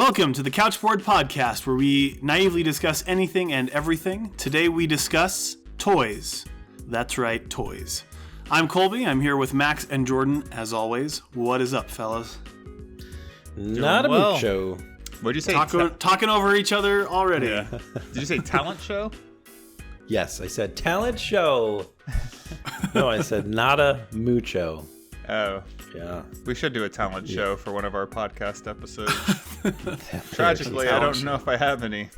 Welcome to the Couchboard podcast, where we naively discuss anything and everything. Today we discuss toys. That's right, toys. I'm Colby. I'm here with Max and Jordan, as always. What is up, fellas? Not a mucho. What'd you say? Talking over each other already. Yeah. Did you say talent show? Yes, I said talent show. No, I said nada mucho. Oh. Yeah. We should do a talent show for one of our podcast episodes. Tragically, I don't know if I have any.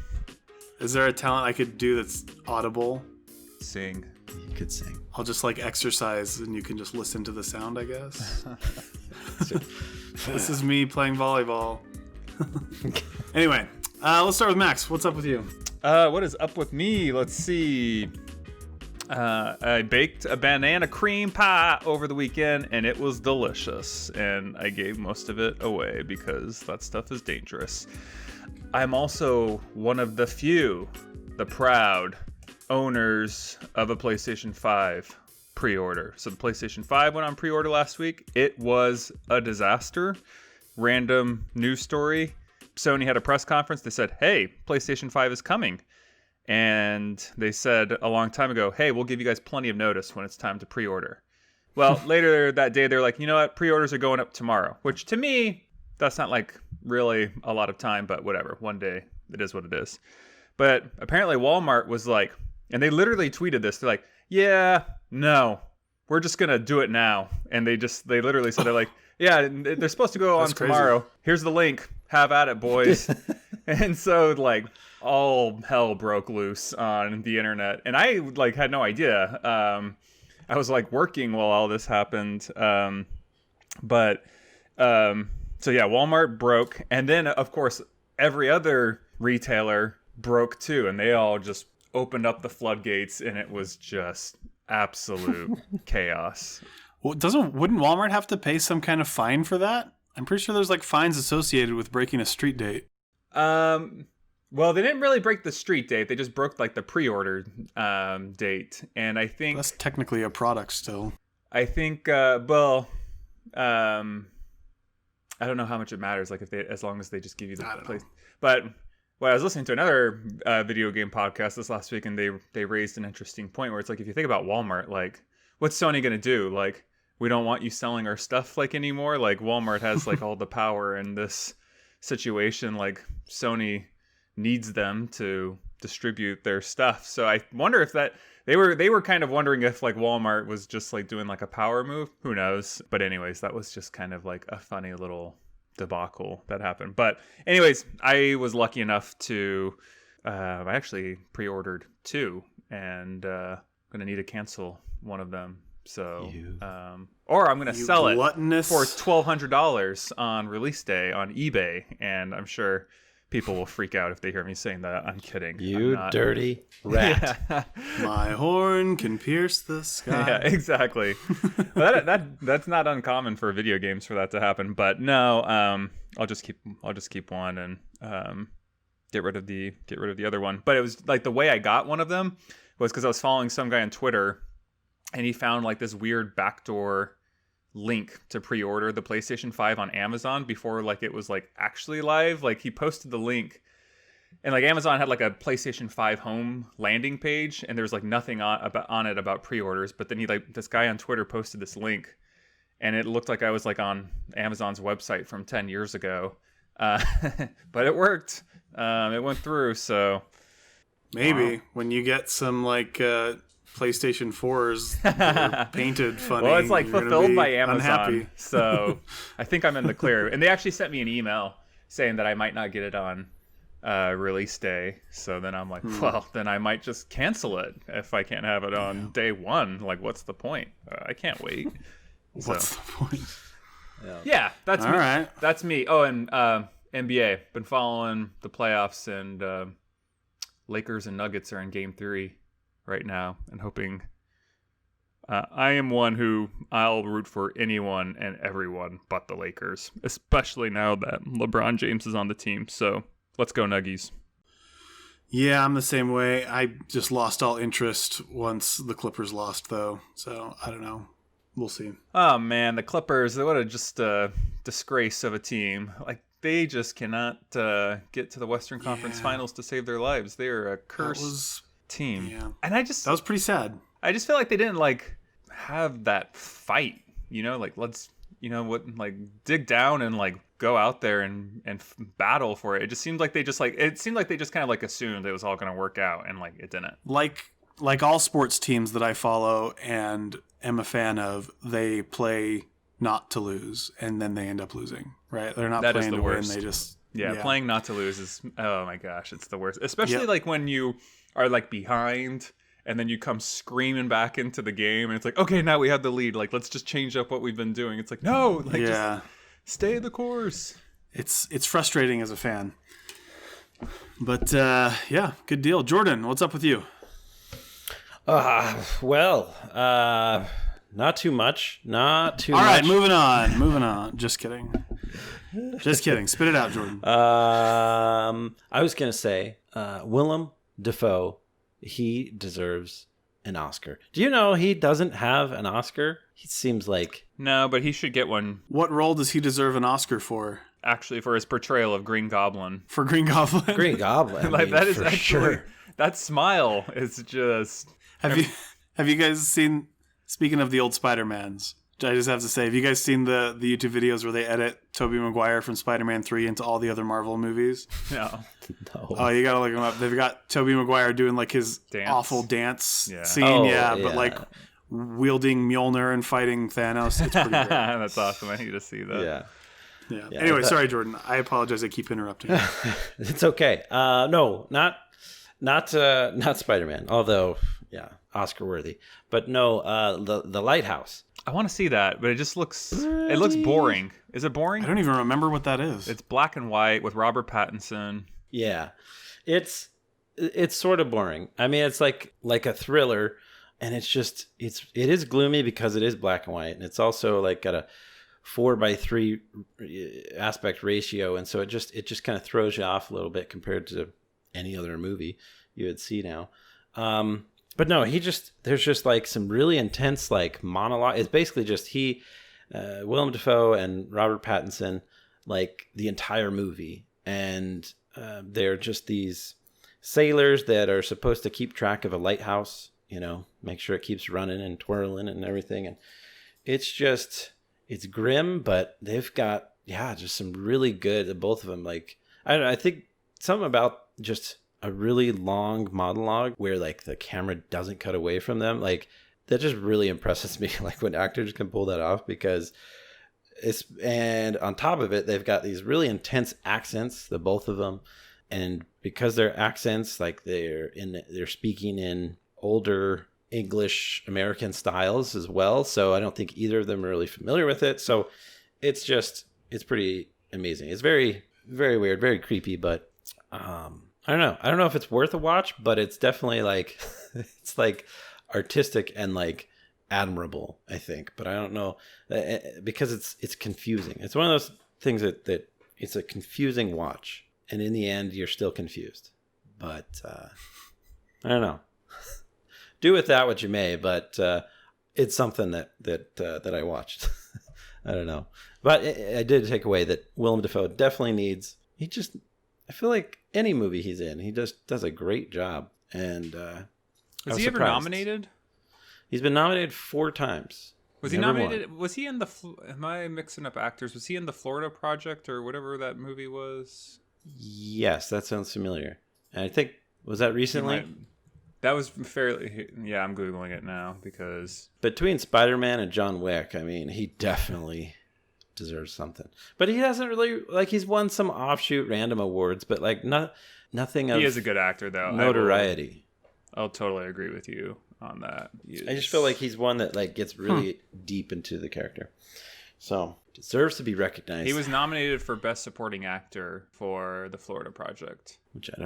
Is there a talent I could do that's audible? Sing. You could sing. I'll just exercise and you can just listen to the sound, I guess. This is me playing volleyball. Anyway, let's start with Max. What's up with you? What is up with me? Let's see. I baked a banana cream pie over the weekend, and it was delicious. And I gave most of it away because that stuff is dangerous. I'm also one of the few, the proud owners of a PlayStation 5 pre-order. So the PlayStation 5 went on pre-order last week. It was a disaster. Random news story. Sony had a press conference. They said, hey, PlayStation 5 is coming. And they said a long time ago, hey, we'll give you guys plenty of notice when it's time to pre-order. Well, later that day, they're like, you know what? Pre-orders are going up tomorrow. Which to me, that's not really a lot of time, but whatever. One day, it is what it is. But apparently Walmart was like, and they literally tweeted this. They're like, yeah, no, we're just going to do it now. And they literally said, they're like, yeah, they're supposed to go on tomorrow. Crazy. Here's the link. Have at it, boys. And so all hell broke loose on the internet. And I had no idea. I was working while all this happened. So yeah, Walmart broke. And then of course, every other retailer broke too. And they all just opened up the floodgates and it was just absolute chaos. Well, wouldn't Walmart have to pay some kind of fine for that? I'm pretty sure there's fines associated with breaking a street date. Well, they didn't really break the street date. They just broke the pre-order date, and I think that's technically a product still. I think I don't know how much it matters. As long as they just give you the place. But I was listening to another video game podcast this last week, and they raised an interesting point where it's if you think about Walmart, what's Sony gonna do? We don't want you selling our stuff anymore. Walmart has all the power in this situation. Sony needs them to distribute their stuff. So I wonder if they were kind of wondering if Walmart was just doing a power move. Who knows? But anyways, that was just kind of a funny little debacle that happened. But anyways, I was lucky enough to I actually pre-ordered 2 and gonna need to cancel one of them. So, or I'm going to sell it for $1,200 on release day on eBay. And I'm sure people will freak out if they hear me saying that. I'm kidding. You dirty rat. Yeah. My horn can pierce the sky. Yeah, exactly. That's not uncommon for video games for that to happen. But no, I'll just keep one and get rid of the other one. But it was the way I got one of them was because I was following some guy on Twitter. And he found this weird backdoor link to pre-order the PlayStation 5 on Amazon before it was actually live. He posted the link, and Amazon had a PlayStation 5 home landing page, and there was nothing on it about pre-orders. But then this guy on Twitter posted this link, and it looked like I was on Amazon's website from 10 years ago. But it worked. It went through. So maybe when you get some PlayStation 4s that are painted funny. Well, it's fulfilled by Amazon. Unhappy. So I think I'm in the clear. And they actually sent me an email saying that I might not get it on release day. So then I'm well, then I might just cancel it if I can't have it on day one. What's the point? I can't wait. What's the point? Yeah, that's all me. Right. That's me. Oh, and NBA. Been following the playoffs, and Lakers and Nuggets are in Game 3 right now, and hoping I am one who I'll root for anyone and everyone but the Lakers, especially now that LeBron James is on the team. So let's go Nuggies. Yeah, I'm the same way. I just lost all interest once the Clippers lost, though. So I don't know. We'll see. Oh man, the Clippers, what a just disgrace of a team. they just cannot get to the Western Conference Finals to save their lives. They are a cursed team. Yeah. And That was pretty sad. I just feel like they didn't like have that fight, like let's, dig down and like go out there and battle for it. It just seemed like they just kind of like assumed it was all going to work out, and like it didn't. Like all sports teams that I follow and am a fan of, they play not to lose, and then they end up losing, right? They're not playing to win. They just playing not to lose is, oh my gosh, it's the worst. Especially like when you are like behind and then you come screaming back into the game and it's like, okay, now we have the lead. Like, let's just change up what we've been doing. It's like, no, just stay the course. It's frustrating as a fan. But good deal. Jordan, what's up with you? Not too much. Not too much. All right, moving on. Just kidding. Spit it out, Jordan. I was going to say, Willem Dafoe, he deserves an Oscar. Do you know he doesn't have an Oscar? He seems like... No, but he should get one. What role does he deserve an Oscar for? Actually, for his portrayal of Green Goblin. For Green Goblin? Green Goblin. That is actually... Sure. That smile is just... Have you guys seen... Speaking of the old Spider-Mans, I just have to say, have you guys seen the YouTube videos where they edit Tobey Maguire from Spider-Man 3 into all the other Marvel movies? No. Oh, you gotta look them up. They've got Tobey Maguire doing like his awful dance scene, but like wielding Mjolnir and fighting Thanos. It's pretty great. That's awesome. I need to see that. Yeah. Anyway, sorry, Jordan. I apologize. I keep interrupting you. It's okay. No, not Spider-Man. Although, Oscar worthy. But no, the Lighthouse. I want to see that, but it just looks boring. Is it boring? I don't even remember what that is. It's black and white with Robert Pattinson. Yeah. It's sort of boring. I mean, it's like a thriller, and it is gloomy because it is black and white, and it's also like got a 4:3 aspect ratio, and so it just kind of throws you off a little bit compared to any other movie you would see now. But no, there's just like some really intense like monologue. It's basically just Willem Dafoe and Robert Pattinson, like the entire movie. And they're just these sailors that are supposed to keep track of a lighthouse, make sure it keeps running and twirling and everything. And it's grim, but they've got, just some really good, both of them. Like, I think something about just a really long monologue where like the camera doesn't cut away from them, like that just really impresses me, like when actors can pull that off, because and on top of it, they've got these really intense accents, the both of them, and because their accents, like they're speaking in older English American styles as well, so I don't think either of them are really familiar with it. So it's pretty amazing. It's very, very weird, very creepy, but I don't know. I don't know if it's worth a watch, but it's definitely like it's like artistic and like admirable, I think. But I don't know because it's confusing. It's one of those things that it's a confusing watch, and in the end, you're still confused. But I don't know. Do with that what you may, but it's something that I watched. I don't know, but I did take away that Willem Dafoe definitely needs. I feel like any movie he's in, he just does a great job. And was he ever nominated? He's been nominated 4 times. Was he nominated? Won. Was he in the? Am I mixing up actors? Was he in the Florida Project or whatever that movie was? Yes, that sounds familiar. And I think was that recently? That was fairly. Yeah, I'm googling it now because between Spider-Man and John Wick, I mean, he definitely deserves something. But he hasn't really, like, he's won some offshoot random awards, but like nothing of. He is a good actor though. Notoriety. I'll totally agree with you on that. I just feel like he's one that like gets really deep into the character, so deserves to be recognized. He was nominated for Best Supporting Actor for the Florida Project, which I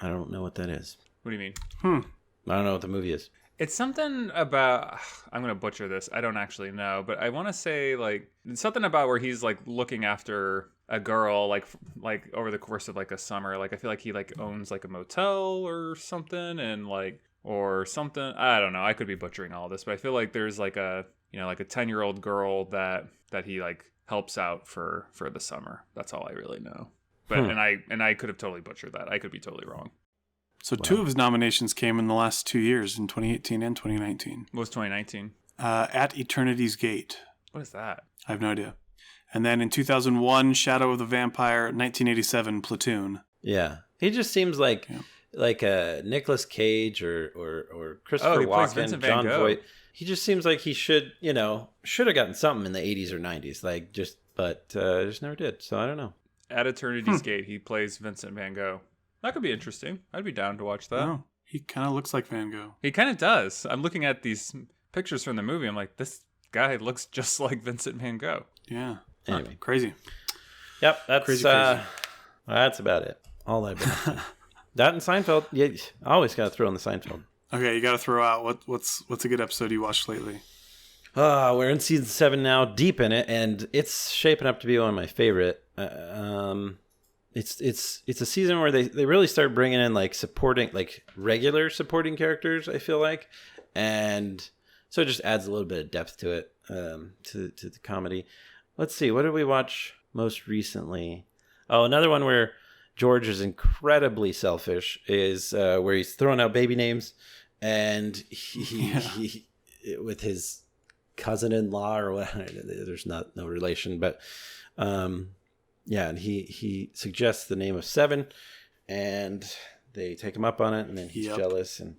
don't know what that is. What do you mean? I don't know what the movie is. It's something about, I'm going to butcher this. I don't actually know, but I want to say like it's something about where he's like looking after a girl like over the course of like a summer. Like I feel like he like owns like a motel or something, and like or something. I don't know. I could be butchering all this, but I feel like there's like a like a 10-year-old girl that he like helps out for the summer. That's all I really know. But and I could have totally butchered that. I could be totally wrong. So 2 of his nominations came in the last 2 years, in 2018 and 2019. What was 2019? At Eternity's Gate. What is that? I have no idea. And then in 2001, Shadow of the Vampire. 1987, Platoon. Yeah, he just seems like a Nicolas Cage or Christopher Walken, John Voight. He just seems like he should have gotten something in the 80s or 90s, but just never did. So I don't know. At Eternity's Gate, he plays Vincent Van Gogh. That could be interesting. I'd be down to watch that. Oh, he kind of looks like Van Gogh. He kind of does. I'm looking at these pictures from the movie. I'm like, this guy looks just like Vincent Van Gogh. Yeah. Anyway, crazy. Yep, that's crazy. That's about it. All I've been. That and Seinfeld. Yeah, I always got to throw in the Seinfeld. Okay, you got to throw out what's a good episode you watched lately. We're in season 7 now, deep in it, and it's shaping up to be one of my favorite. It's a season where they really start bringing in like supporting, like regular supporting characters. I feel like, and so it just adds a little bit of depth to it, to the comedy. Let's see, what did we watch most recently? Oh, another one where George is incredibly selfish is where he's throwing out baby names, and he with his cousin-in-law or whatever. There's no relation, but and he suggests the name of 7, and they take him up on it, and then he's jealous and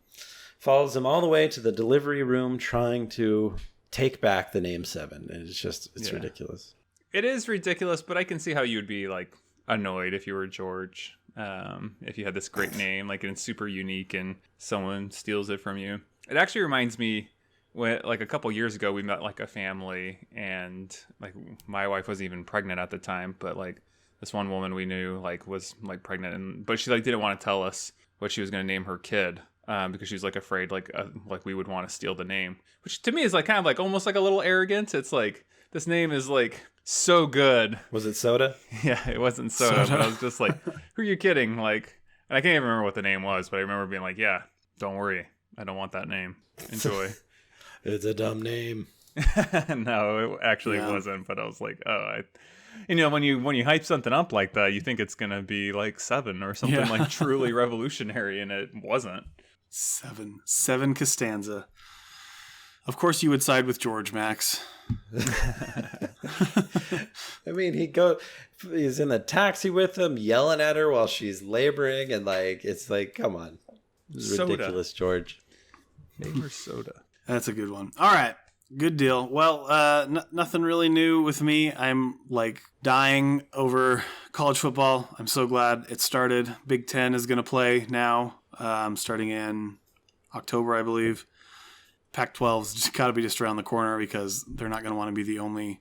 follows him all the way to the delivery room trying to take back the name 7. And it's ridiculous. It is ridiculous, but I can see how you'd be like annoyed if you were George. If you had this great name, like, and it's super unique, and someone steals it from you. It actually reminds me when, like, a couple years ago, we met like a family, and like my wife wasn't even pregnant at the time, but like this one woman we knew like was like pregnant, but she like didn't want to tell us what she was going to name her kid, because she was like afraid like we would want to steal the name, which to me is like kind of like almost like a little arrogant. It's like, this name is like so good. Was it Soda? Yeah, it wasn't soda. But I was just like, who are you kidding? Like, and I can't even remember what the name was, but I remember being like, yeah, don't worry, I don't want that name. Enjoy. It's a dumb name. No, it actually wasn't. But I was like, when you hype something up like that, you think it's gonna be like 7 or something like truly revolutionary, and it wasn't. 7 Costanza. Of course, you would side with George, Max. I mean, he's in the taxi with him, yelling at her while she's laboring, and like, it's like, come on, this is ridiculous, George. Name her Soda. That's a good one. All right, good deal. Well, nothing really new with me. I'm like dying over college football. I'm so glad it started. Big Ten is going to play now, starting in October, I believe. Pac-12's just got to be just around the corner, because they're not going to want to be the only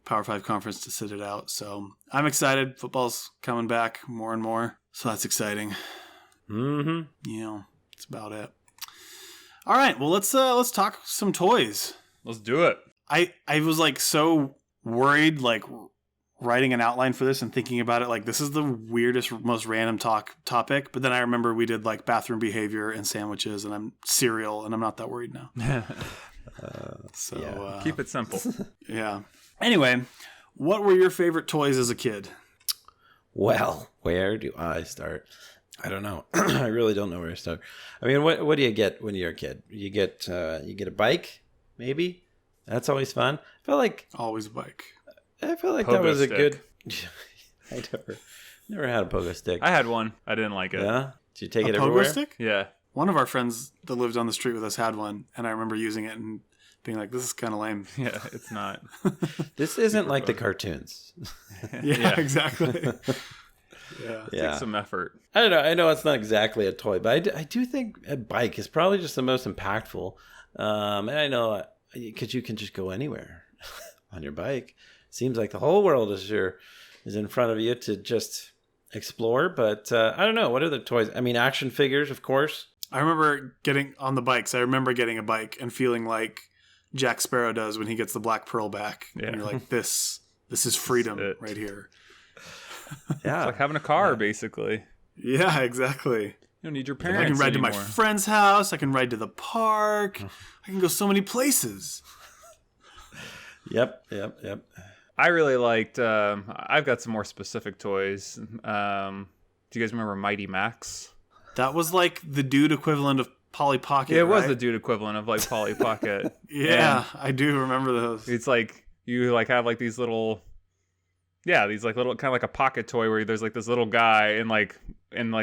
Power 5 conference to sit it out. So I'm excited. Football's coming back more and more. So that's exciting. Mm-hmm. That's about it. All right. Well, let's talk some toys. Let's do it. I was like so worried, like writing an outline for this and thinking about it, like this is the weirdest, most random topic. But then I remember we did like bathroom behavior and sandwiches, and I'm cereal, and I'm not that worried now. Keep it simple. Yeah. Anyway, what were your favorite toys as a kid? Well, where do I start? I don't know. I really don't know where to start. I mean, what do you get when you're a kid? You get a bike, maybe. That's always fun. I feel like always a bike. I feel like Pogo that was stick. a good. I never had a pogo stick. I had one. I didn't like it. Yeah. Did you take it pogo everywhere? Stick? Yeah. One of our friends that lived on the street with us had one, and I remember using it and being like, "This is kind of lame." Yeah, it's not. This isn't like the cartoons. Yeah, exactly. It takes some effort. I don't know. I know it's not exactly a toy, but I do think a bike is probably just the most impactful. And I know because you can just go anywhere on your bike. Seems like the whole world is in front of you to just explore. But I don't know. What are the toys? I mean, action figures, of course. I remember getting on the bikes. I remember getting a bike and feeling like Jack Sparrow does when he gets the Black Pearl back. Yeah. And you're like, this is freedom right here. Yeah. It's like having a car, basically. Yeah, exactly. You don't need your parents I can ride anymore. to my friend's house. I can ride to the park. I can go so many places. Yep. I really liked. I've got some more specific toys. Do you guys remember Mighty Max? That was like the dude equivalent of Polly Pocket. Yeah, it was right? the dude equivalent of like Polly Pocket. Yeah, I do remember those. It's like you like have like these little, these like little kind of like a pocket toy where there's like this little guy in like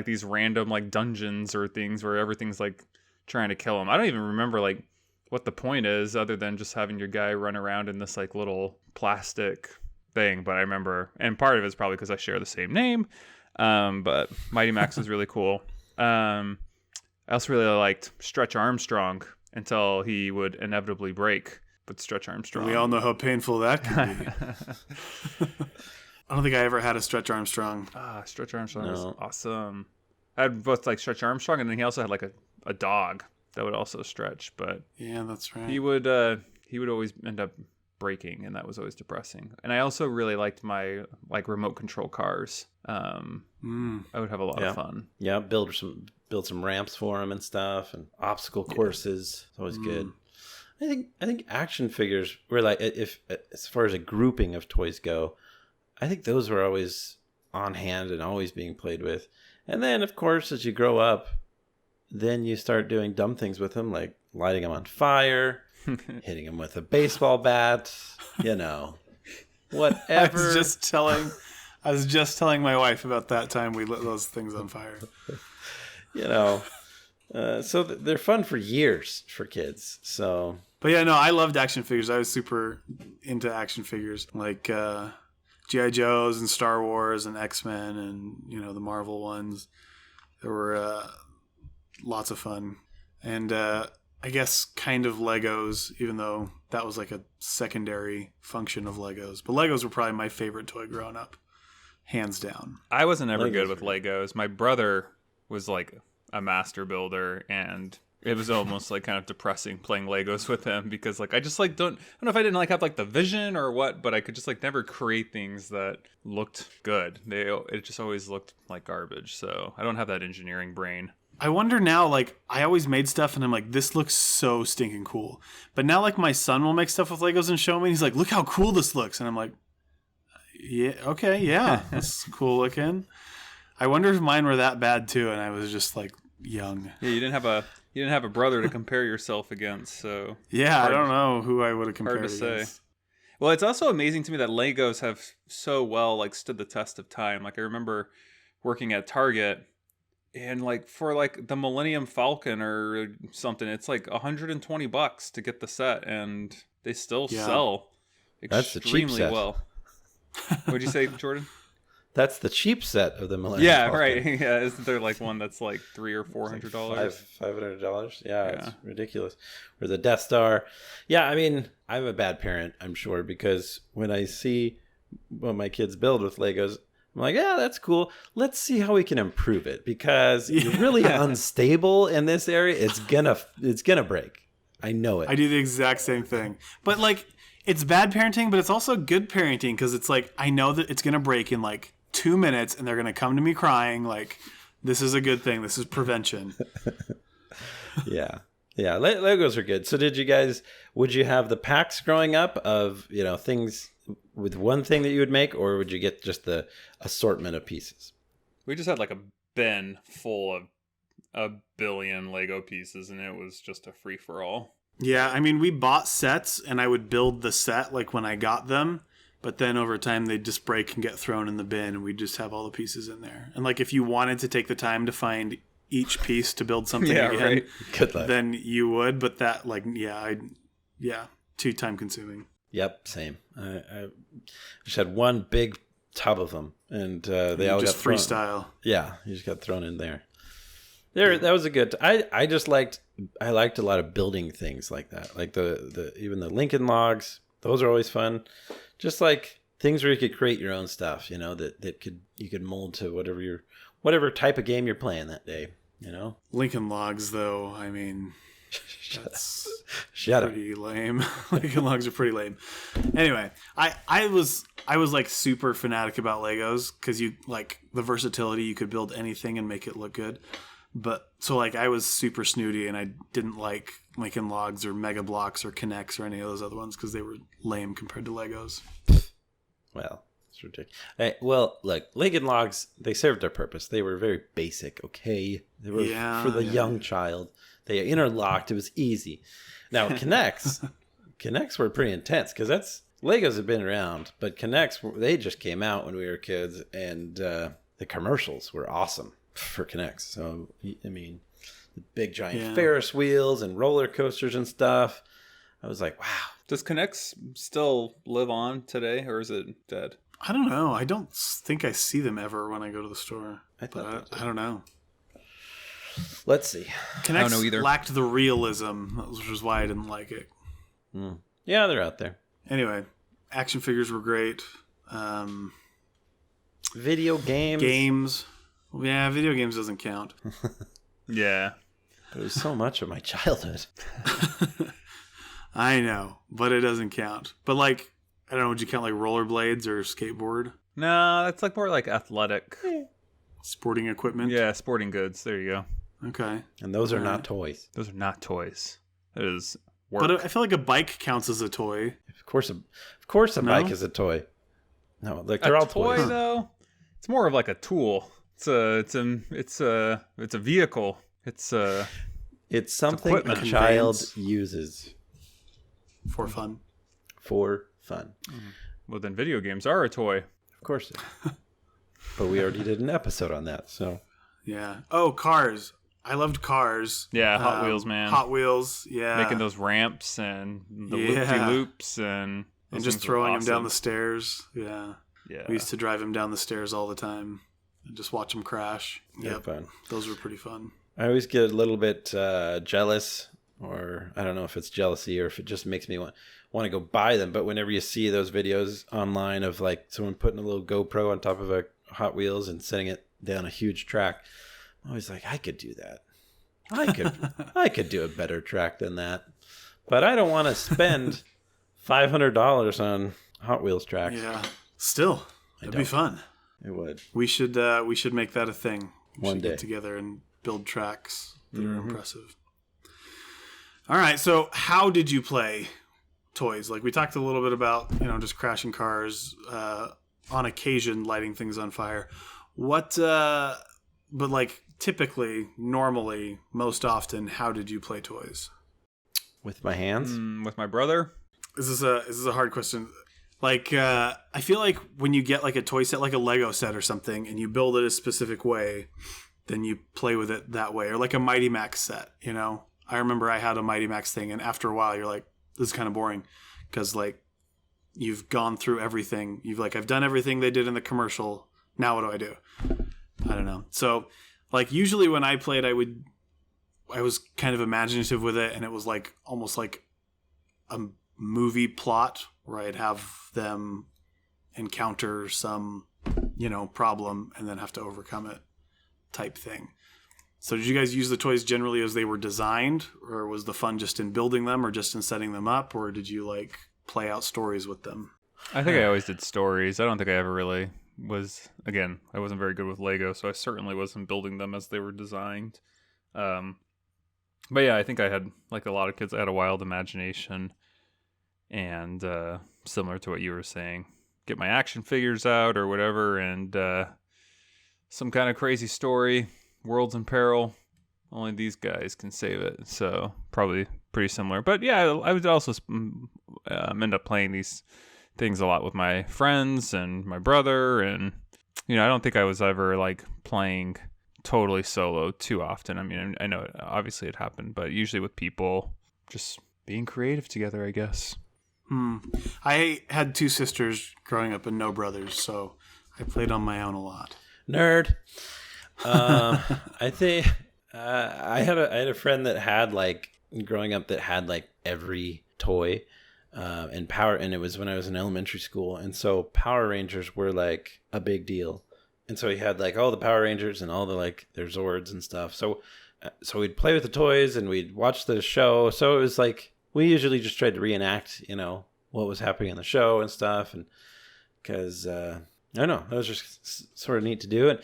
these random like dungeons or things where everything's like trying to kill him. I don't even remember like what the point is other than just having your guy run around in this like little plastic thing. But I remember, and part of it's probably because I share the same name. But Mighty Max was really cool. I also really liked Stretch Armstrong until he would inevitably break. But Stretch Armstrong. We all know how painful that could be. I don't think I ever had a Stretch Armstrong. Stretch Armstrong was awesome. I had both like Stretch Armstrong, and then he also had like a dog that would also stretch. But yeah, that's right. he would always end up breaking, and that was always depressing. And I also really liked my like remote control cars. I would have a lot of fun. Yeah, build some ramps for them and stuff, and obstacle courses. It's always good. I think action figures were like, if as far as a grouping of toys go, I think those were always on hand and always being played with. And then, of course, as you grow up, then you start doing dumb things with them, like lighting them on fire, hitting them with a baseball bat, whatever. I was just telling my wife about that time we lit those things on fire. So they're fun for years for kids. So, but yeah, no, I loved action figures. I was super into action figures, like G.I. Joes and Star Wars and X-Men and the Marvel ones. There were lots of fun, and I guess kind of Legos, even though that was like a secondary function of Legos. But Legos were probably my favorite toy growing up, hands down. I wasn't ever good with Legos. My brother was like a master builder, and it was almost like kind of depressing playing Legos with him because like I just like don't know if I didn't like have like the vision or what, but I could just like never create things that looked good. It just always looked like garbage. So I don't have that engineering brain. I wonder now, like, I always made stuff and I'm like, this looks so stinking cool. But now, like, my son will make stuff with Legos and show me, and he's like, look how cool this looks. And I'm like, yeah, okay, yeah, that's cool looking. I wonder if mine were that bad too, and I was just like young. Yeah, you didn't have a brother to compare yourself against, so yeah, I don't know who I would have compared hard to against. say. Well, it's also amazing to me that Legos have so well like stood the test of time. Like I remember working at Target, and like for like the Millennium Falcon or something, it's like $120 to get the set, and they still sell extremely well. What'd you say, Jordan? That's the cheap set of the Millennium Falcon. Right. Yeah, isn't there like one that's like $300 or $400? $500. Yeah, it's ridiculous. Or the Death Star. Yeah, I mean, I'm a bad parent, I'm sure, because when I see what my kids build with Legos, I'm like, yeah, that's cool. Let's see how we can improve it, because you're really unstable in this area. It's gonna break. I know it. I do the exact same thing. But like, it's bad parenting, but it's also good parenting, because it's like, I know that it's gonna break in like 2 minutes, and they're gonna come to me crying. Like, this is a good thing. This is prevention. Yeah. Legos are good. So would you have the packs growing up of things with one thing that you would make, or would you get just the assortment of pieces? We just had like a bin full of a billion Lego pieces, and it was just a free-for-all. Yeah, I mean, we bought sets, and I would build the set like when I got them, but then over time they'd just break and get thrown in the bin, and we'd just have all the pieces in there. And like, if you wanted to take the time to find each piece to build something again, right. Good luck. Then you would, but that like, too time consuming. Yep, same. I just had one big tub of them, and they all just got thrown. freestyle. Yeah, you just got thrown in there. That was a good. I liked a lot of building things like that, like the even the Lincoln logs. Those are always fun. Just like things where you could create your own stuff, that you could mold to whatever type of game you're playing that day. Lincoln logs, though, I mean, that's Shut pretty lame. Lincoln logs are pretty lame. Anyway, I was like super fanatic about Legos, because you like the versatility. You could build anything and make it look good. But so like I was super snooty, and I didn't like Lincoln Logs or Mega Blocks or Connects or any of those other ones because they were lame compared to Legos. Well, it's ridiculous. Well, look, Lincoln Logs, they served their purpose. They were very basic, okay? They were for the young child. They interlocked. It was easy. Now, Connects were pretty intense because Legos have been around, but Connects, they just came out when we were kids, and the commercials were awesome for Connects. So, I mean, the big giant Ferris wheels and roller coasters and stuff. I was like, wow. Does Connects still live on today, or is it dead? I don't know. I don't think I see them ever when I go to the store. I don't know. Let's see. Connects I don't know either. lacked the realism, which was why I didn't like it. Yeah, they're out there. Anyway, action figures were great. Video games. Yeah, video games doesn't count. Yeah. It was so much of my childhood. I know, but it doesn't count. But like, I don't know, would you count like rollerblades or skateboard? No, that's like more like athletic. Sporting equipment? Yeah, sporting goods. There you go. Okay. And those are not toys. Those are not toys. That is work. But I feel like a bike counts as a toy. Of course a bike is a toy. No, like they're all toy toys. though. It's more of like a tool. It's a vehicle. It's something a child uses for fun. Well, then video games are a toy. Of course. But we already did an episode on that, so. Yeah. Oh, cars. I loved cars. Yeah, Hot Wheels, man. Hot Wheels, yeah. Making those ramps and the loop-de-loops and just throwing them down the stairs. Yeah. Yeah. We used to drive him down the stairs all the time and just watch him crash. Yeah, fun. Those were pretty fun. I always get a little bit jealous, or I don't know if it's jealousy or if it just makes me want to go buy them. But whenever you see those videos online of like someone putting a little GoPro on top of a Hot Wheels and setting it down a huge track, I'm always like, I could do that. I could do a better track than that. But I don't want to spend $500 on Hot Wheels tracks. Yeah. Still, it'd be fun. It would. We should make that a thing. One day. Get together and build tracks that are impressive. All right. So how did you play toys? Like we talked a little bit about, just crashing cars, on occasion lighting things on fire. But like typically, normally, most often, how did you play toys? With my hands? With my brother? Is this a hard question? Like, I feel like when you get like a toy set, like a Lego set or something, and you build it a specific way, then you play with it that way. Or like a Mighty Max set, I remember I had a Mighty Max thing, and after a while, you're like, this is kind of boring. Because like, you've gone through everything. I've done everything they did in the commercial. Now what do I do? I don't know. So, like, usually when I played, I was kind of imaginative with it, and it was like almost like a movie plot where I'd have them encounter some, problem and then have to overcome it type thing. So did you guys use the toys generally as they were designed, or was the fun just in building them or just in setting them up, or did you like play out stories with them? I think I always did stories. I don't think I ever really was, again, I wasn't very good with Lego, so I certainly wasn't building them as they were designed. But yeah, I think I had, like a lot of kids, I had a wild imagination, and similar to what you were saying, get my action figures out or whatever, and some kind of crazy story, world's in peril, only these guys can save it, so probably pretty similar. But yeah, I would also end up playing these things a lot with my friends and my brother, and I don't think I was ever like playing totally solo too often. I mean, I know obviously it happened, but usually with people, just being creative together, I guess. I had two sisters growing up and no brothers, so I played on my own a lot. Nerd. I think I had a friend that had like growing up that had like every toy. And it was when I was in elementary school, and so Power Rangers were like a big deal, and so he had like all the Power Rangers and all the like their Zords and stuff. So we'd play with the toys and we'd watch the show. So it was like we usually just tried to reenact, what was happening in the show and stuff, and because I don't know, that was just sort of neat to do.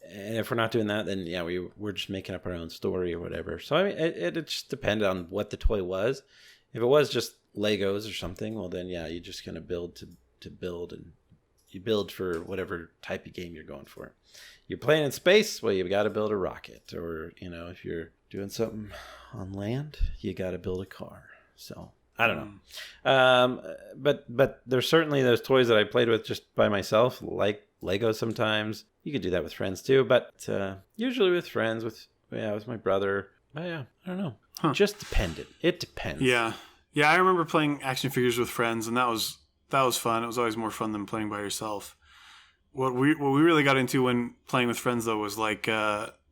And if we're not doing that, then yeah, we're just making up our own story or whatever. So I mean, it just depended on what the toy was. If it was just Legos or something, well then yeah, you're just gonna build to build, and you build for whatever type of game you're going for. You're playing in space, well, you've got to build a rocket, or if you're doing something on land, you got to build a car. So I don't know, but there's certainly those toys that I played with just by myself, like Legos. Sometimes you could do that with friends too, but usually with friends, with my brother. But yeah, I don't know. Huh. Just depended. It depends. Yeah. I remember playing action figures with friends, and that was fun. It was always more fun than playing by yourself. What we really got into when playing with friends though was like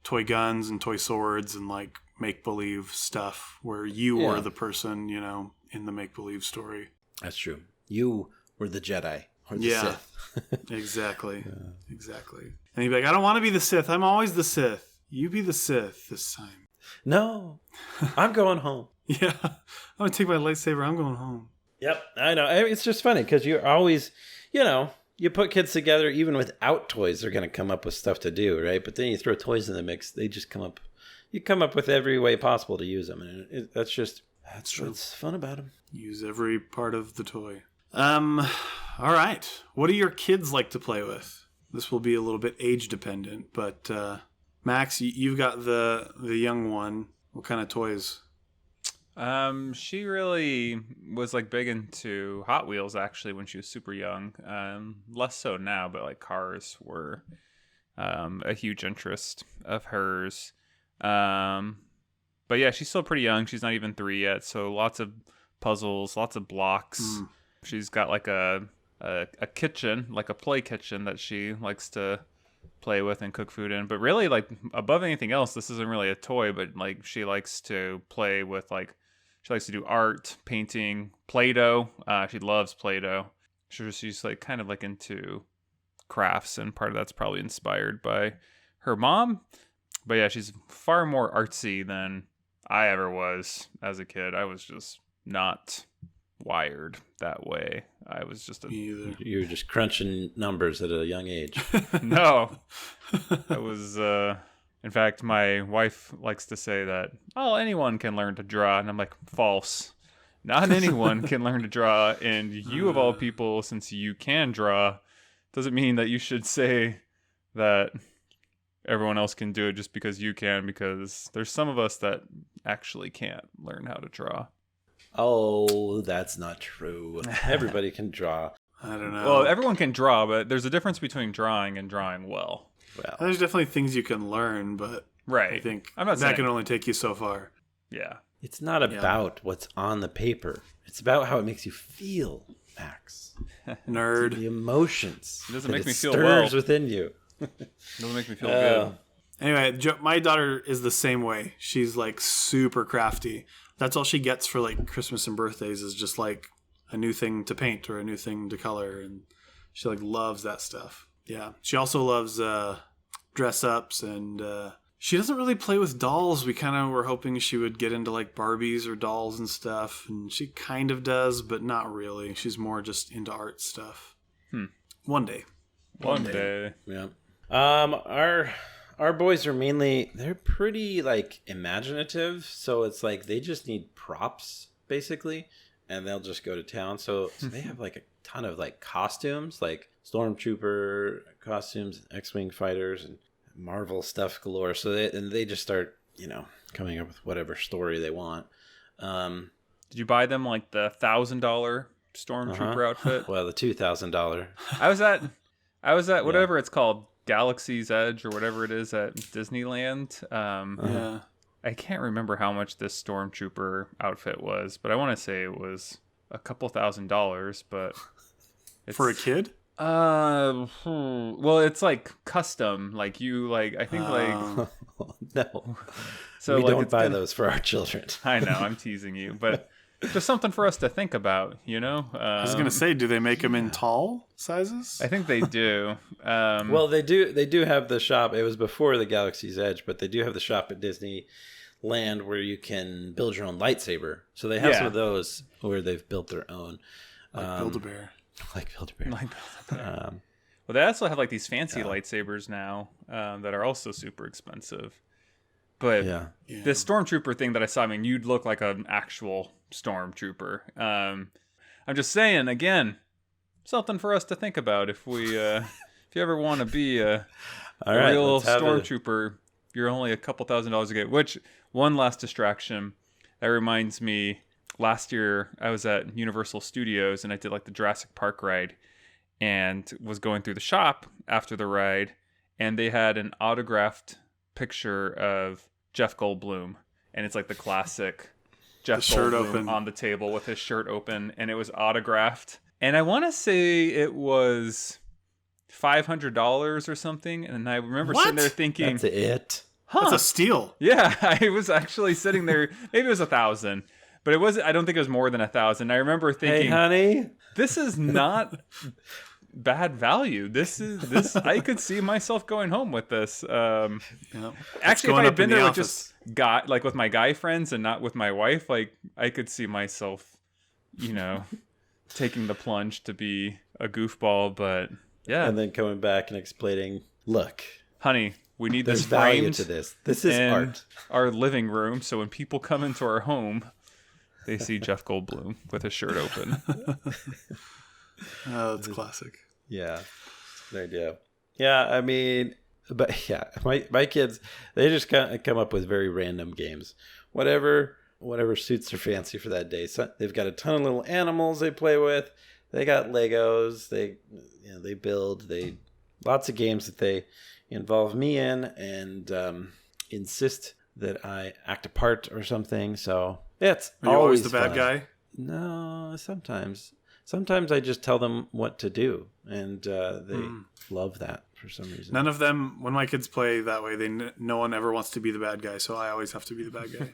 toy guns and toy swords and like make believe stuff where you were the person, in the make believe story. That's true. You were the Jedi or the Sith. Exactly. Exactly. And you'd be like, I don't want to be the Sith. I'm always the Sith. You be the Sith this time. No, I'm going home. Yeah, I'm gonna take my lightsaber. I'm going home. Yep, I know. It's just funny because you're always, you put kids together, even without toys, they're going to come up with stuff to do, right? But then you throw toys in the mix, they just come up. You come up with every way possible to use them, and that's true. What's fun about them. Use every part of the toy. All right. What do your kids like to play with? This will be a little bit age dependent, but Max, you've got the young one. What kind of toys? She really was like big into Hot Wheels actually when she was super young. Less so now, but like cars were a huge interest of hers. But yeah, she's still pretty young. She's not even 3 yet, so lots of puzzles, lots of blocks. She's got like a kitchen, like a play kitchen that she likes to play with and cook food in. But really, like above anything else, this isn't really a toy, but like she likes to play with she likes to do art, painting, Play-Doh. She loves Play-Doh. She's like kind of like into crafts, and part of that's probably inspired by her mom. But yeah, she's far more artsy than I ever was as a kid. I was just not wired that way. I was just you were just crunching numbers at a young age. No. I was in fact, my wife likes to say that, anyone can learn to draw. And I'm like, false. Not anyone can learn to draw. And you, of all people, since you can draw, doesn't mean that you should say that everyone else can do it just because you can, because there's some of us that actually can't learn how to draw. Oh, that's not true. Everybody can draw. I don't know. Well, everyone can draw, but there's a difference between drawing and drawing well. Well, there's definitely things you can learn, but right. I think I'm not that can only take you so far. Yeah. It's not about what's on the paper. It's about how it makes you feel, Max. Nerd. The emotions. It doesn't make me feel stirs within you. It doesn't make me feel good. Anyway, my daughter is the same way. She's like super crafty. That's all she gets for like Christmas and birthdays is just like a new thing to paint or a new thing to color, and she like loves that stuff. Yeah. She also loves dress ups, and she doesn't really play with dolls. We kind of were hoping she would get into like Barbies or dolls and stuff, and she kind of does, but not really. She's more just into art stuff. One day. One day. Yeah. Our boys are they're pretty like imaginative, so it's like they just need props basically, and they'll just go to town. So they have like a ton of like costumes, like Stormtrooper costumes, X-Wing fighters, and Marvel stuff galore. So they just start, coming up with whatever story they want. Did you buy them like the $1,000 Stormtrooper outfit? Well, the $2,000. I was at whatever it's called, Galaxy's Edge or whatever it is at Disneyland. Yeah. I can't remember how much this Stormtrooper outfit was, but I want to say it was a couple $1,000s. But for a kid? Well, it's like custom. Like I think no. So we like don't buy those for our children. I know, I'm teasing you, but just something for us to think about, I was gonna say, do they make them in tall sizes? I think they do. Well, they do have the shop. It was before the Galaxy's Edge, but they do have the shop at Disneyland where you can build your own lightsaber. So they have some of those where they've built their own. Like Build-A-Bear. Like Build-A-Bear. Well, But they also have like these fancy lightsabers now that are also super expensive. But this stormtrooper thing that I saw, I mean, you'd look like an actual stormtrooper. I'm just saying, again, something for us to think about if we, if you ever want to be a real stormtrooper, you're only a couple $1,000s to get. Which, one last distraction, that reminds me, last year I was at Universal Studios and I did like the Jurassic Park ride and was going through the shop after the ride, and they had an autographed picture of Jeff Goldblum, and it's like the classic Jeff Goldblum on the table with his shirt open, and it was autographed. And I want to say it was $500 or something. And I remember sitting there thinking, "That's it? That's a steal." Yeah, I was actually sitting there. Maybe it was $1,000, but it was. I don't think it was more than $1,000. I remember thinking, "Hey, honey, this is not bad value. This I could see myself going home with this." Actually, if I had been there with just with my guy friends and not with my wife, like I could see myself, taking the plunge to be a goofball. But yeah, and then coming back and explaining, "Look, honey, we need there's this value framed to this. This is in art." Our living room, so when people come into our home, they see Jeff Goldblum with his shirt open. Oh, that's classic. Yeah, there you go. Yeah, I mean, but yeah, my kids, they just come up with very random games, whatever suits their fancy for that day. So they've got a ton of little animals they play with. They got Legos. They build. Lots of games that they involve me in and insist that I act a part or something. So it's Are you always the fun. bad guy? No, sometimes. Sometimes I just tell them what to do, and they love that for some reason. None of them, when my kids play that way, no one ever wants to be the bad guy, so I always have to be the bad guy.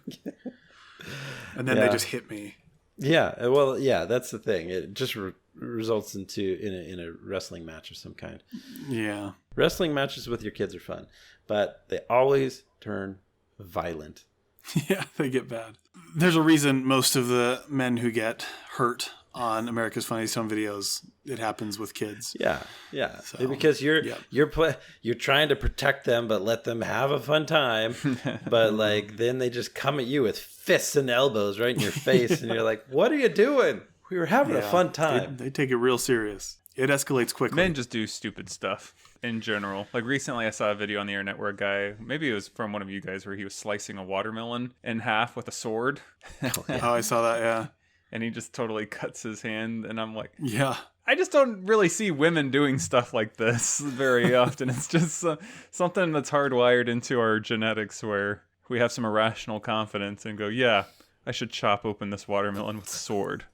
And then they just hit me. Yeah, well, yeah, that's the thing. It just results in a wrestling match of some kind. Yeah. Wrestling matches with your kids are fun, but they always turn violent. Yeah, they get bad. There's a reason most of the men who get hurt on America's Funniest Home Videos, it happens with kids. Yeah. So, because you're trying to protect them, but let them have a fun time. But then they just come at you with fists and elbows right in your face, and you're like, "What are you doing? We were having a fun time." They take it real serious. It escalates quickly. Men just do stupid stuff in general. Like recently I saw a video on the internet where a guy, maybe it was from one of you guys, where he was slicing a watermelon in half with a sword. Oh, I saw that, yeah. And he just totally cuts his hand, and I'm like, yeah. I just don't really see women doing stuff like this very often. It's just something that's hardwired into our genetics where we have some irrational confidence and go, yeah, I should chop open this watermelon with a sword.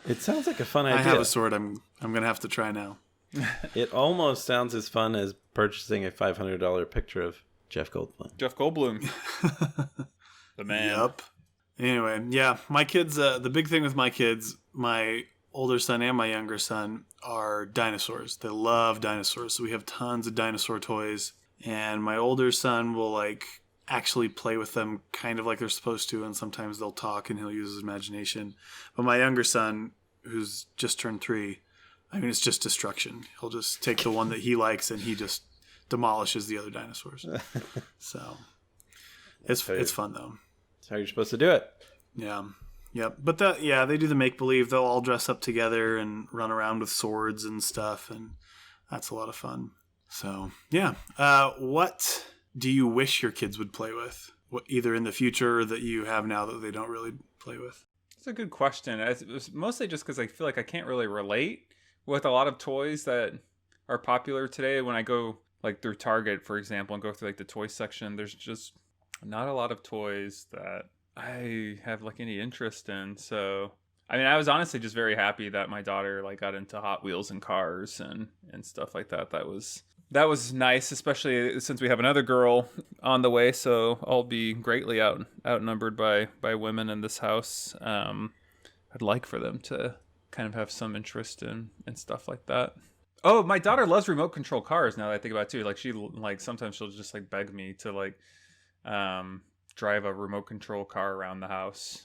It sounds like a fun idea. I have a sword. I'm going to have to try now. It almost sounds as fun as purchasing a $500 picture of Jeff Goldblum. Jeff Goldblum. The man. Yep. Anyway, yeah, my kids, the big thing with my kids, my older son and my younger son, are dinosaurs. They love dinosaurs. So we have tons of dinosaur toys. And my older son will actually play with them kind of like they're supposed to. And sometimes they'll talk and he'll use his imagination. But my younger son, who's just turned 3, I mean, it's just destruction. He'll just take the one that he likes and he just demolishes the other dinosaurs. So it's fun though. That's how you're supposed to do it. Yeah. Yep. But they do the make-believe. They'll all dress up together and run around with swords and stuff, and that's a lot of fun. So, yeah. What do you wish your kids would play with? Either in the future or that you have now that they don't really play with? That's a good question. It's mostly just because I feel like I can't really relate with a lot of toys that are popular today. When I go through Target, for example, and go through the toy section, there's just not a lot of toys that I have any interest in. So, I mean, I was honestly just very happy that my daughter got into Hot Wheels and cars and stuff like that. That was nice, especially since we have another girl on the way. So I'll be greatly outnumbered by women in this house. I'd like for them to kind of have some interest in stuff like that. Oh, my daughter loves remote control cars. Now that I think about it too, she sometimes she'll just beg me to drive a remote control car around the house.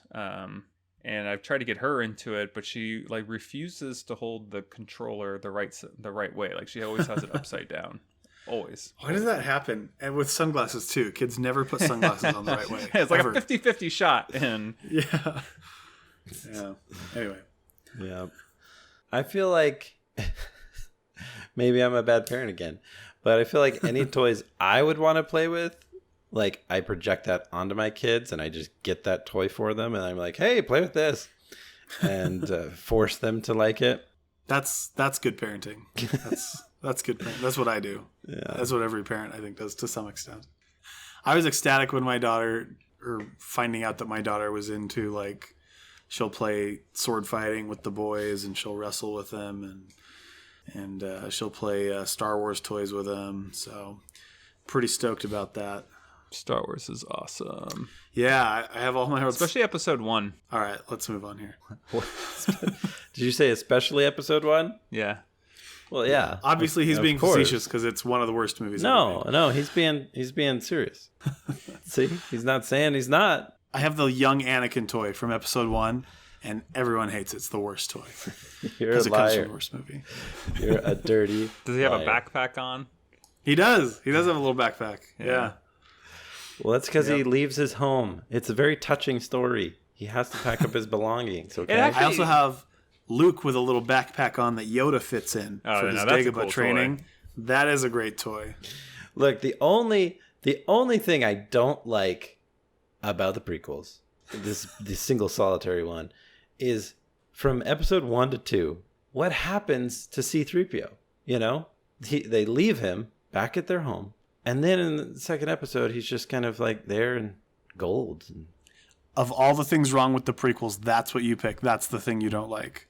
and I've tried to get her into it, but she like refuses to hold the controller the right way. Like she always has it upside down. Always. Why does that happen? And with sunglasses too. Kids never put sunglasses on the right way. It's like ever. a 50-50 shot. And Yeah. Yeah. Anyway. Yeah. I feel like maybe I'm a bad parent again, but I feel like any toys I would want to play with, like I project that onto my kids and I just get that toy for them and I'm like, hey, play with this, and force them to like it. That's good parenting. That's good parenting. That's what I do. Yeah. That's what every parent, I think, does to some extent. I was ecstatic when finding out that my daughter was into, like, she'll play sword fighting with the boys and she'll wrestle with them and she'll play Star Wars toys with them. So pretty stoked about that. Star Wars is awesome. Yeah, I have all my... Especially episode 1. All right, let's move on here. Did you say especially episode 1? Yeah. Well, yeah. Obviously, he's being course. facetious because it's one of the worst movies ever made. No, he's being serious. See, he's not saying he's not. I have the young Anakin toy from episode 1, and everyone hates it. It's the worst toy. You're a Because it comes from liar. the worst movie. You're a dirty. Does he have liar. a backpack on? He does. He does have a little backpack. Yeah. Well, that's because he Yep. leaves his home. It's a very touching story. He has to pack up his belongings. Okay. actually- I also have Luke with a little backpack on that Yoda fits in Oh, for no, his that's a Dagobah cool training. toy. That is a great toy. Look, the only thing I don't like about the prequels, the single solitary one, is from episode 1 to 2. What happens to C-3PO? You know, they leave him back at their home, and then in the second episode, he's just kind of like there in gold. Of all the things wrong with the prequels, that's what you pick. That's the thing you don't like.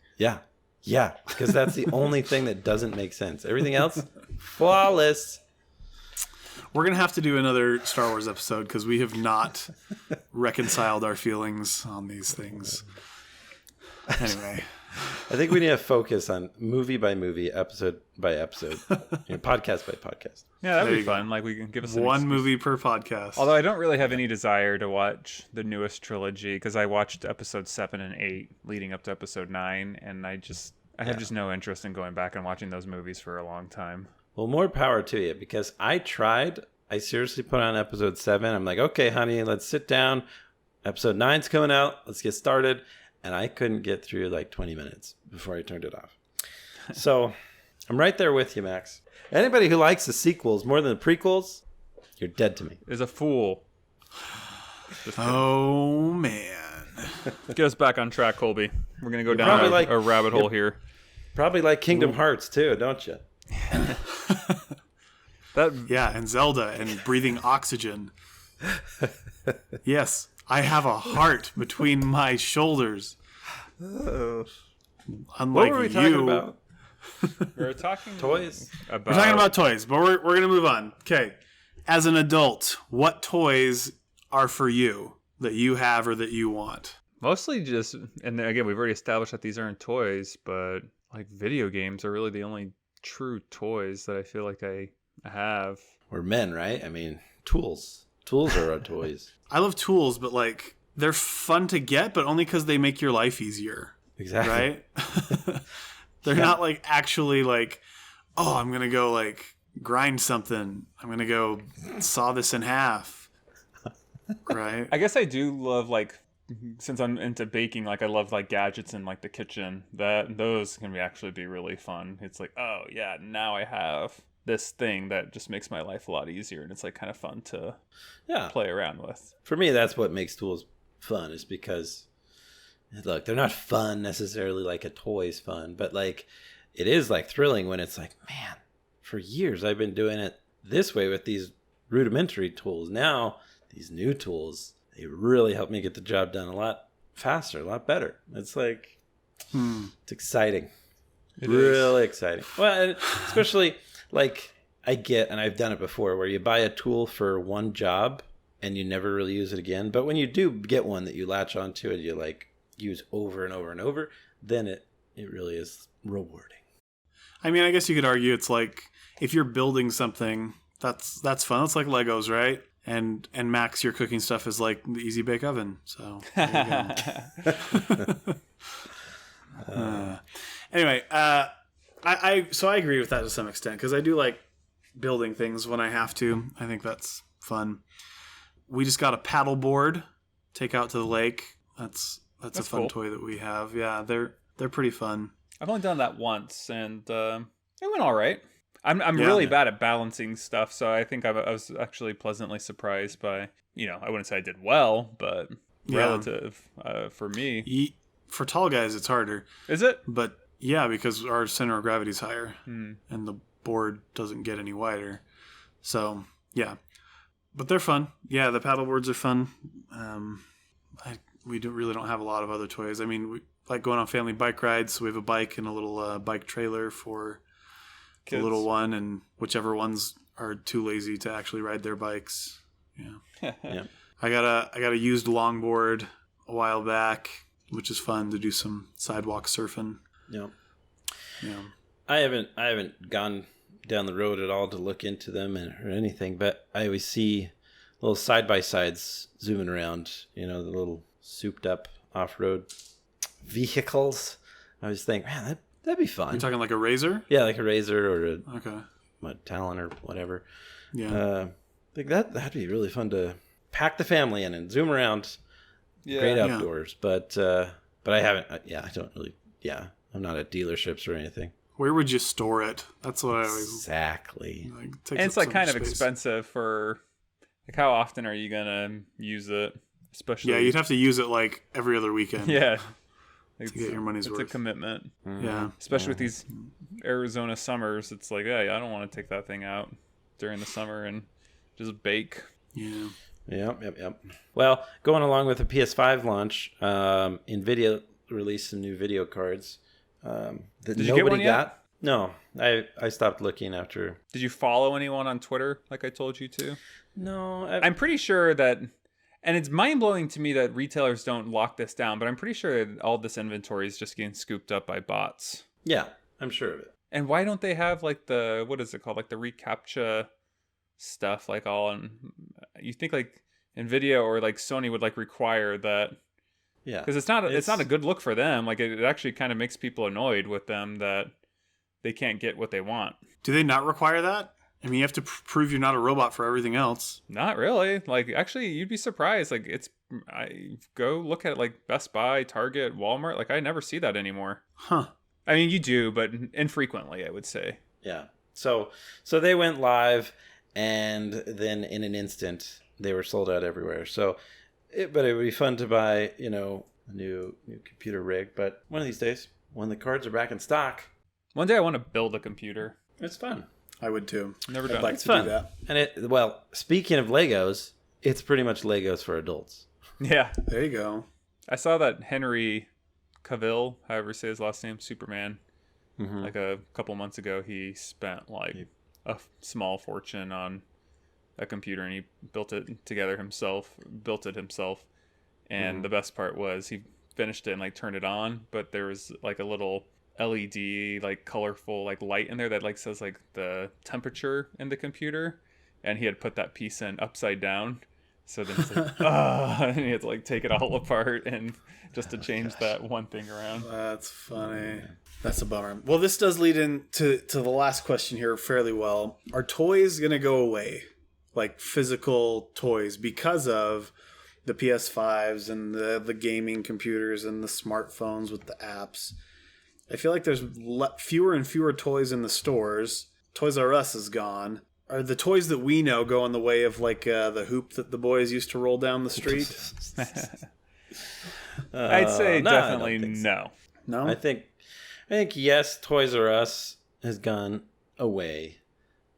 Yeah, because that's the only thing that doesn't make sense. Everything else, flawless. We're going to have to do another Star Wars episode because we have not reconciled our feelings on these things. Anyway. I think we need to focus on movie by movie, episode by episode, podcast by podcast. Yeah, that'd There be you go. fun. Like we can give us an One excuse. movie per podcast. Although I don't really have any desire to watch the newest trilogy because I watched episode 7 and 8 leading up to episode 9, and I have just no interest in going back and watching those movies for a long time. Well, more power to you, because I seriously put on episode 7. I'm like, okay, honey, let's sit down. Episode 9's coming out. Let's get started. And I couldn't get through like 20 minutes before I turned it off. So I'm right there with you, Max. Anybody who likes the sequels more than the prequels, you're dead to me. Is a fool. Oh, man. Get us back on track, Colby. We're gonna go down probably like- a rabbit hole here. Probably like Kingdom Hearts too, don't you? Yeah, and Zelda and breathing oxygen. Yes, I have a heart between my shoulders. Unlike What were we talking you. about? We're talking Toys? About We're talking about toys, but we're going to move on. Okay. As an adult, what toys are for you that you have or that you want? mostly just, and again, we've already established that these aren't toys, but like video games are really the only true toys that I feel like I have. We're men, right? I mean, tools. Tools are our toys. I love tools, but like they're fun to get, but only because they make your life easier. Exactly. Right? They're not like actually like, oh, I'm going to go like grind something. I'm going to go saw this in half. Right? I guess I do love, like, since I'm into baking, like I love like gadgets in like the kitchen. Those can actually be really fun. It's like, oh yeah, now I have this thing that just makes my life a lot easier, and it's like kind of fun to play around with. For me, that's what makes tools fun, is because, look, they're not fun necessarily like a toy's fun, but like it is like thrilling when it's like, man, for years I've been doing it this way with these rudimentary tools. Now these new tools, they really help me get the job done a lot faster, a lot better. It's like, it's exciting. It really exciting. Well, and especially like I get, and I've done it before, where you buy a tool for one job and you never really use it again. But when you do get one that you latch onto and you like use over and over and over, then it really is rewarding. I mean, I guess you could argue it's like if you're building something, that's fun. It's like Legos, right? And Max, your cooking stuff is like the Easy Bake Oven. So there you go. Anyway, I agree with that to some extent because I do like building things when I have to. I think that's fun. We just got a paddle board, take out to the lake. That's a fun cool. toy that we have. Yeah, they're pretty fun. I've only done that once, and it went all right. I'm really bad at balancing stuff, so I think I was actually pleasantly surprised by, I wouldn't say I did well, but relative for me. For tall guys, it's harder. Is it? But yeah, because our center of gravity is higher, and the board doesn't get any wider. So yeah, but they're fun. Yeah, the paddle boards are fun. We really don't have a lot of other toys. I mean, we like going on family bike rides. So we have a bike and a little bike trailer for kids. The little one, and whichever ones are too lazy to actually ride their bikes. Yeah. Yeah. I got a used longboard a while back, which is fun to do some sidewalk surfing. Yeah. Yeah. I haven't gone down the road at all to look into them or anything, but I always see little side-by-sides zooming around, the little souped-up off-road vehicles. I always think, man, that'd be fun. You're talking like a Razor? Yeah, like a Razor or a Talon or whatever. Yeah. I think that'd be really fun to pack the family in and zoom around. Yeah. Great outdoors. But I haven't, I don't really, I'm not at dealerships or anything. Where would you store it? That's what I always... Exactly. And it's like kind of expensive for... Like, how often are you going to use it? Especially... Yeah, you'd have to use it like every other weekend. Yeah. To get your money's worth. It's a commitment. Mm-hmm. Yeah. Especially with these Arizona summers. It's like, hey, I don't want to take that thing out during the summer and just bake. Yeah. Yep. Well, going along with the PS5 launch, NVIDIA released some new video cards that Did you nobody get one yet? got. No, I stopped looking after. Did you follow anyone on Twitter like I told you to? No. I'm pretty sure that, and it's mind-blowing to me that retailers don't lock this down, but I'm pretty sure that all this inventory is just getting scooped up by bots. Yeah, I'm sure of it. And why don't they have like the, what is it called? Like the reCAPTCHA stuff, like all in, you think like NVIDIA or like Sony would like require that. Yeah. Because it's not a good look for them. Like it actually kind of makes people annoyed with them that they can't get what they want. Do they not require that? I mean, you have to prove you're not a robot for everything else. Not really. Like, actually, you'd be surprised. Like, I go look at like Best Buy, Target, Walmart. Like, I never see that anymore. Huh. I mean, you do, but infrequently, I would say. Yeah. So they went live, and then in an instant, they were sold out everywhere. So, but it would be fun to buy, a new computer rig. But one of these days, when the cards are back in stock, one day I want to build a computer. it's fun. I would too. Never done. I'd like It's to fun. do that. And speaking of Legos, it's pretty much Legos for adults. Yeah. There you go. I saw that Henry Cavill, however you say his last name, Superman, Mm-hmm. like a couple months ago, he spent like a small fortune on a computer and he built it himself. And the best part was he finished it and like turned it on, but there was like a little LED like colorful like light in there that like says like the temperature in the computer, and he had put that piece in upside down, so then it's like and he had to like take it all apart and just to change that one thing around. That's funny. That's a bummer. Well, this does lead into the last question here fairly well. Are toys gonna go away, like physical toys, because of the PS5s and the gaming computers and the smartphones with the apps? I feel like there's fewer and fewer toys in the stores. Toys R Us is gone. Are the toys that we know going the way of like the hoop that the boys used to roll down the street? I'd say no, definitely so. no. No? I think yes, Toys R Us has gone away,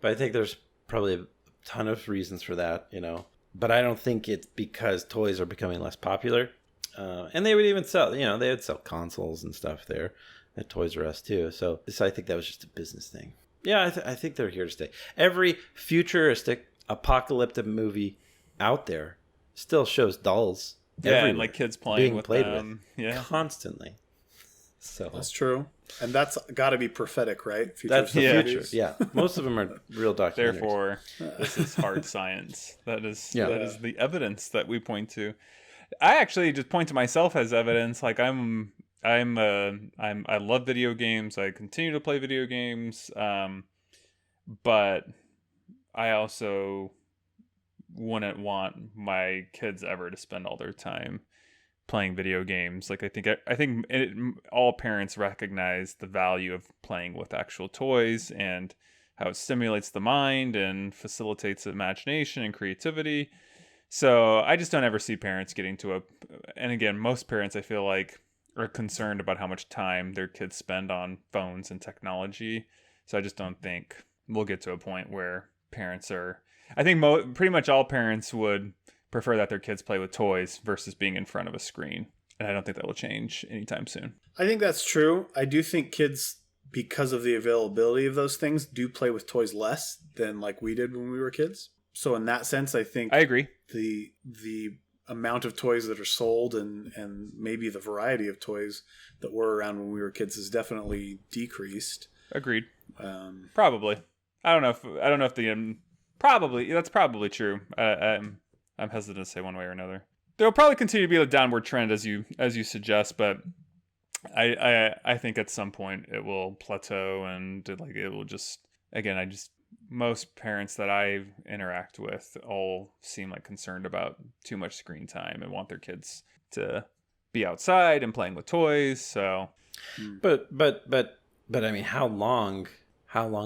but I think there's probably a ton of reasons for that, But I don't think it's because toys are becoming less popular. And they would even sell, they would sell consoles and stuff there at Toys R Us too. So I think that was just a business thing. Yeah, I think they're here to stay. Every futuristic apocalyptic movie out there still shows dolls. Yeah, and like kids playing with them. Yeah, constantly. So That's true. And that's got to be prophetic, right? that's the Yeah. future. Yeah, most of them are real documentaries. Therefore, this is hard science. That is Yeah. that is the evidence that we point to. I actually just point to myself as evidence. Like I love video games. I continue to play video games. But I also wouldn't want my kids ever to spend all their time playing video games. Like I think all parents recognize the value of playing with actual toys and how it stimulates the mind and facilitates imagination and creativity. So I just don't ever see parents getting to and again, most parents I feel like are concerned about how much time their kids spend on phones and technology. So I just don't think we'll get to a point where parents are, I think pretty much all parents would prefer that their kids play with toys versus being in front of a screen. And I don't think that will change anytime soon. I think that's true. I do think kids, because of the availability of those things, do play with toys less than like we did when we were kids. So in that sense, I think I agree. The amount of toys that are sold and maybe the variety of toys that were around when we were kids has definitely decreased. Agreed. Probably. I don't know if probably that's probably true. I'm hesitant to say one way or another. There'll probably continue to be a downward trend as you suggest, but I think at some point it will plateau and like it will just, again, most parents that I interact with all seem like concerned about too much screen time and want their kids to be outside and playing with toys. So, but I mean, how long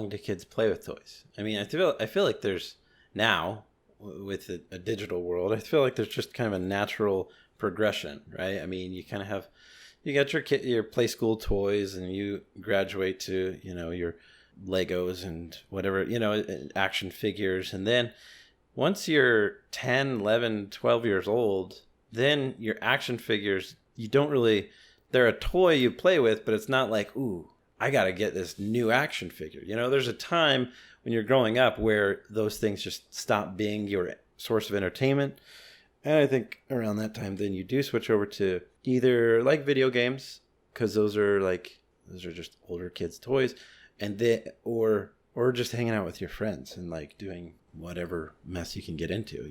do kids play with toys? I mean, I feel like there's now with a digital world, I feel like there's just kind of a natural progression, right? I mean, you got your play school toys and you graduate to, your Legos and whatever, action figures. And then once you're 10, 11, 12 years old, then your action figures, they're a toy you play with, but it's not like, ooh, I got to get this new action figure. There's a time when you're growing up where those things just stop being your source of entertainment. And I think around that time, then you do switch over to either like video games, because those are just older kids' toys, and or just hanging out with your friends and like doing whatever mess you can get into,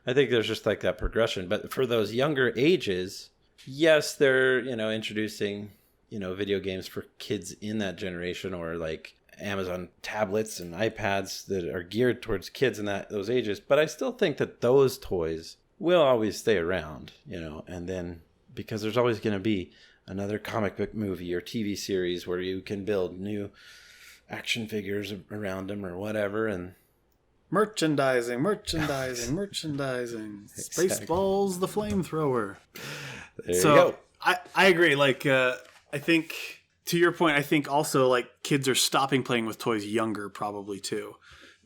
I think there's just like that progression. But for those younger ages, yes, they're, introducing, video games for kids in that generation, or like Amazon tablets and iPads that are geared towards kids in those ages. But I still think that those toys will always stay around, and then because there's always going to be another comic book movie or TV series where you can build new action figures around them or whatever. And merchandising. Spaceballs, the flamethrower. There you go. I agree. Like, I think to your point, I think also like kids are stopping playing with toys younger probably too,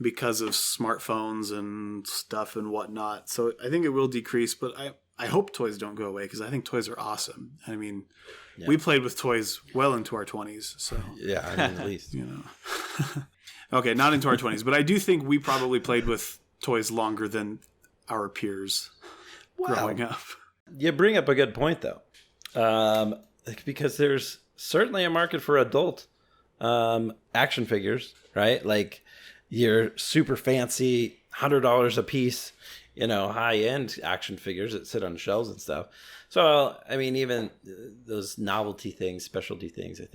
because of smartphones and stuff and whatnot. So I think it will decrease, but I hope toys don't go away, because I think toys are awesome. I mean, we played with toys well into our 20s. So yeah, I mean, at least. Okay, not into our 20s, but I do think we probably played with toys longer than our peers growing up. You bring up a good point, though, because there's certainly a market for adult action figures, right? Like your super fancy $100 a piece, high-end action figures that sit on shelves and stuff. So, I mean, even those novelty things, specialty things, I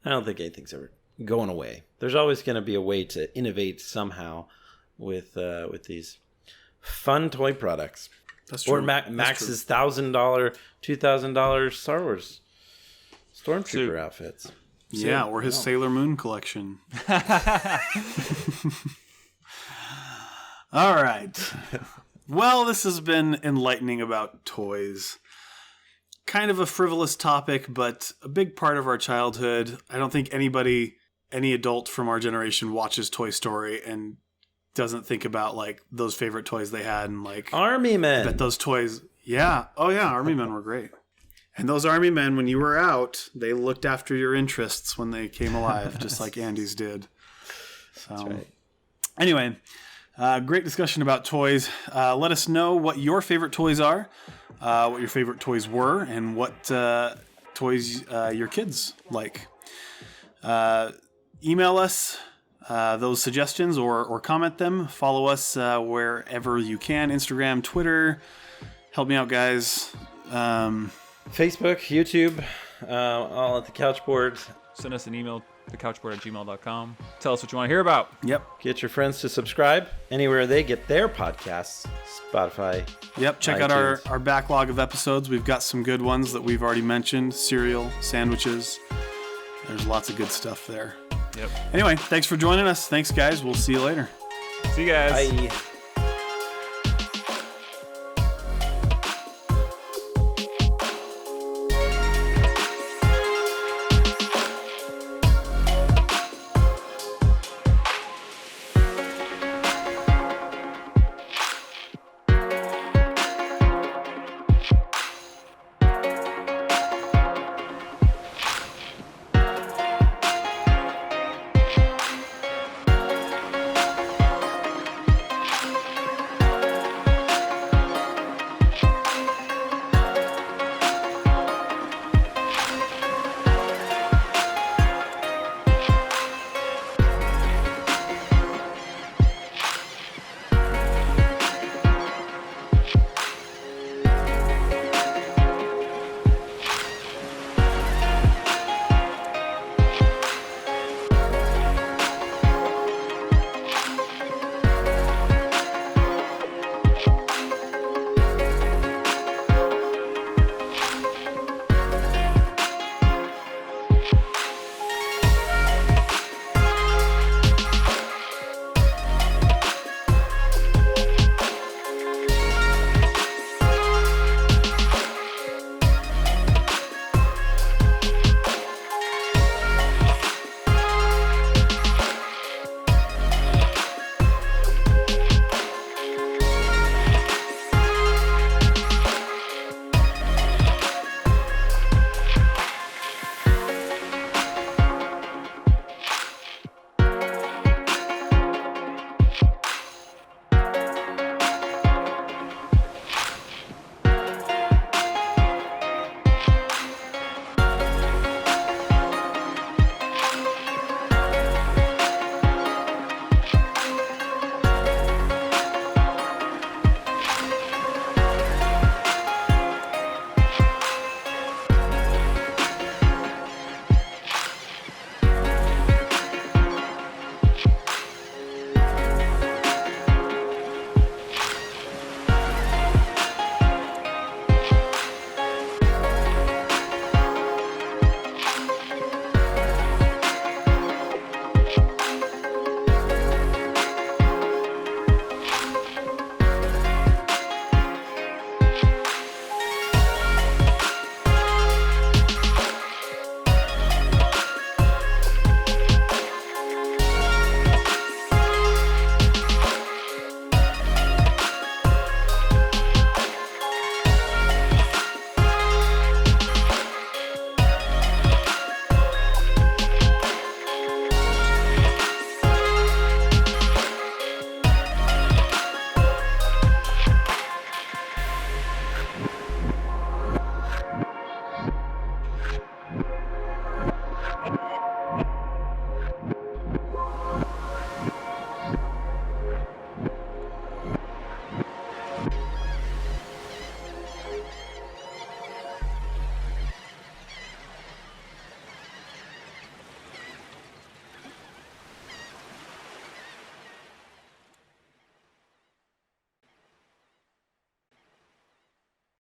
don't think anything's ever going away. There's always going to be a way to innovate somehow with these fun toy products. That's true. Or Max's $1,000, $2,000 Star Wars Stormtrooper outfits. Yeah, or his Sailor Moon collection. All right. Well, this has been enlightening about toys. Kind of a frivolous topic, but a big part of our childhood. I don't think any adult from our generation watches Toy Story and doesn't think about like those favorite toys they had and like Army Men. That those toys, yeah. Oh yeah, Army Men were great. And those Army Men, when you were out, they looked after your interests when they came alive, just like Andy's did. So, that's right. Anyway, great discussion about toys. Let us know what your favorite toys are, what your favorite toys were, and what toys your kids like. Email us those suggestions or comment them. Follow us wherever you can. Instagram, Twitter. Help me out, guys. Facebook, YouTube, all at the Couchboard. Send us an email, thecouchboard@gmail.com. Tell us what you want to hear about. Yep. Get your friends to subscribe anywhere they get their podcasts. Spotify. Yep. Check out our backlog of episodes. We've got some good ones that we've already mentioned. Cereal, sandwiches. There's lots of good stuff there. Yep. Anyway, thanks for joining us. Thanks, guys. We'll see you later. See you guys. Bye.